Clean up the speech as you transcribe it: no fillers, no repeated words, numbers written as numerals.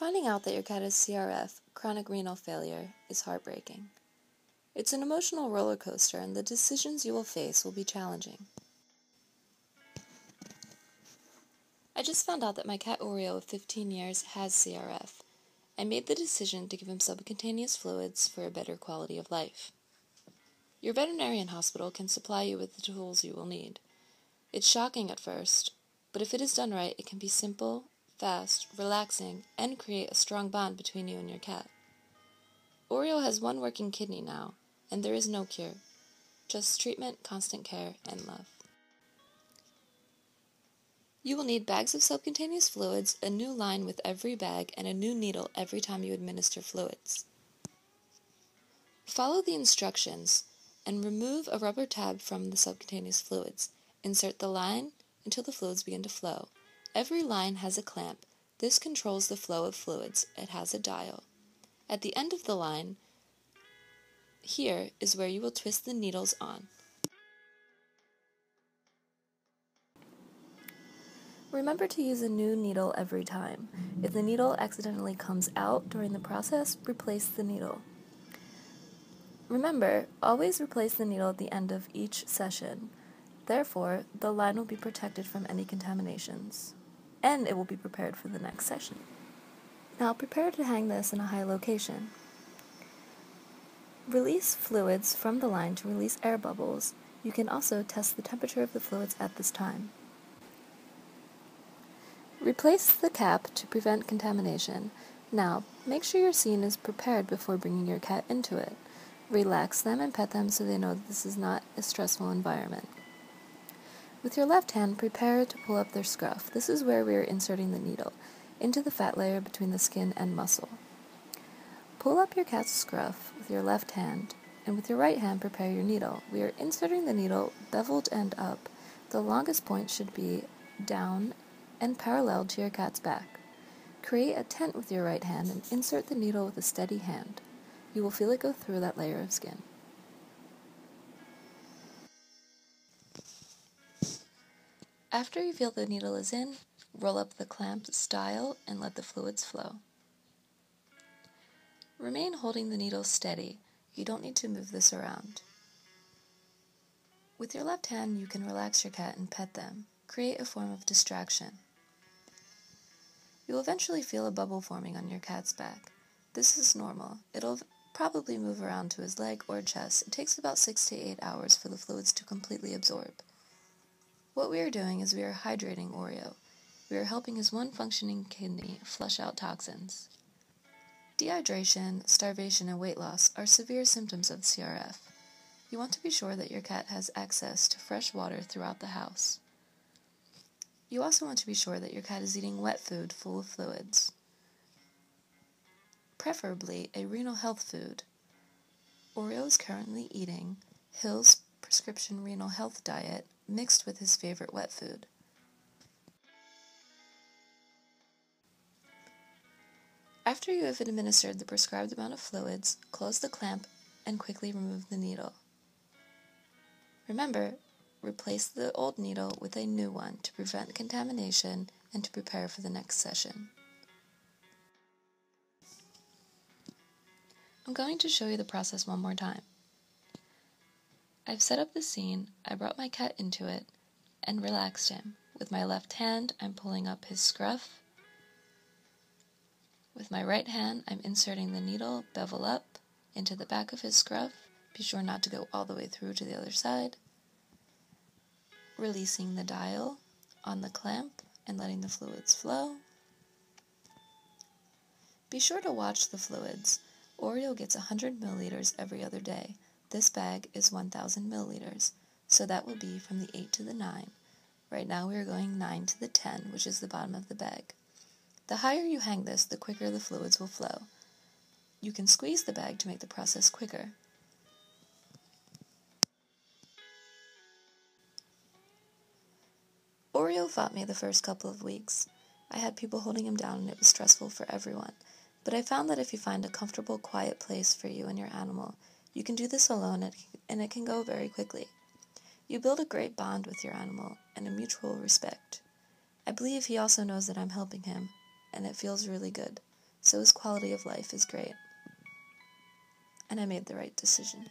Finding out that your cat has CRF, chronic renal failure, is heartbreaking. It's an emotional roller coaster, and the decisions you will face will be challenging. I just found out that my cat Oreo of 15 years has CRF. I made the decision to give him subcutaneous fluids for a better quality of life. Your veterinarian hospital can supply you with the tools you will need. It's shocking at first, but if it is done right, it can be simple, fast, relaxing, and create a strong bond between you and your cat. Oreo has one working kidney now, and there is no cure. Just treatment, constant care, and love. You will need bags of subcutaneous fluids, a new line with every bag, and a new needle every time you administer fluids. Follow the instructions and remove a rubber tab from the subcutaneous fluids. Insert the line until the fluids begin to flow. Every line has a clamp. This controls the flow of fluids. It has a dial. At the end of the line, here is where you will twist the needles on. Remember to use a new needle every time. If the needle accidentally comes out during the process, replace the needle. Remember, always replace the needle at the end of each session. Therefore, the line will be protected from any contaminations, and it will be prepared for the next session. Now prepare to hang this in a high location. Release fluids from the line to release air bubbles. You can also test the temperature of the fluids at this time. Replace the cap to prevent contamination. Now, make sure your scene is prepared before bringing your cat into it. Relax them and pet them so they know that this is not a stressful environment. With your left hand, prepare to pull up their scruff. This is where we are inserting the needle, into the fat layer between the skin and muscle. Pull up your cat's scruff with your left hand, and with your right hand, prepare your needle. We are inserting the needle beveled end up. The longest point should be down and parallel to your cat's back. Create a tent with your right hand and insert the needle with a steady hand. You will feel it go through that layer of skin. After you feel the needle is in, roll up the clamp style and let the fluids flow. Remain holding the needle steady. You don't need to move this around. With your left hand, you can relax your cat and pet them. Create a form of distraction. You will eventually feel a bubble forming on your cat's back. This is normal. It'll probably move around to his leg or chest. It takes about 6 to 8 hours for the fluids to completely absorb. What we are doing is we are hydrating Oreo. We are helping his one functioning kidney flush out toxins. Dehydration, starvation, and weight loss are severe symptoms of CRF. You want to be sure that your cat has access to fresh water throughout the house. You also want to be sure that your cat is eating wet food full of fluids, preferably a renal health food. Oreo is currently eating Hill's prescription renal health diet mixed with his favorite wet food. After you have administered the prescribed amount of fluids, close the clamp and quickly remove the needle. Remember, replace the old needle with a new one to prevent contamination and to prepare for the next session. I'm going to show you the process one more time. I've set up the scene, I brought my cat into it, and relaxed him. With my left hand, I'm pulling up his scruff. With my right hand, I'm inserting the needle, bevel up, into the back of his scruff. Be sure not to go all the way through to the other side. Releasing the dial on the clamp and letting the fluids flow. Be sure to watch the fluids. Oreo gets 100 milliliters every other day. This bag is 1,000 milliliters, so that will be from the 8 to the 9. Right now we are going 9 to the 10, which is the bottom of the bag. The higher you hang this, the quicker the fluids will flow. You can squeeze the bag to make the process quicker. Oreo fought me the first couple of weeks. I had people holding him down and it was stressful for everyone. But I found that if you find a comfortable, quiet place for you and your animal, you can do this alone and it can go very quickly. You build a great bond with your animal and a mutual respect. I believe he also knows that I'm helping him, and it feels really good. so his quality of life is great. And I made the right decision.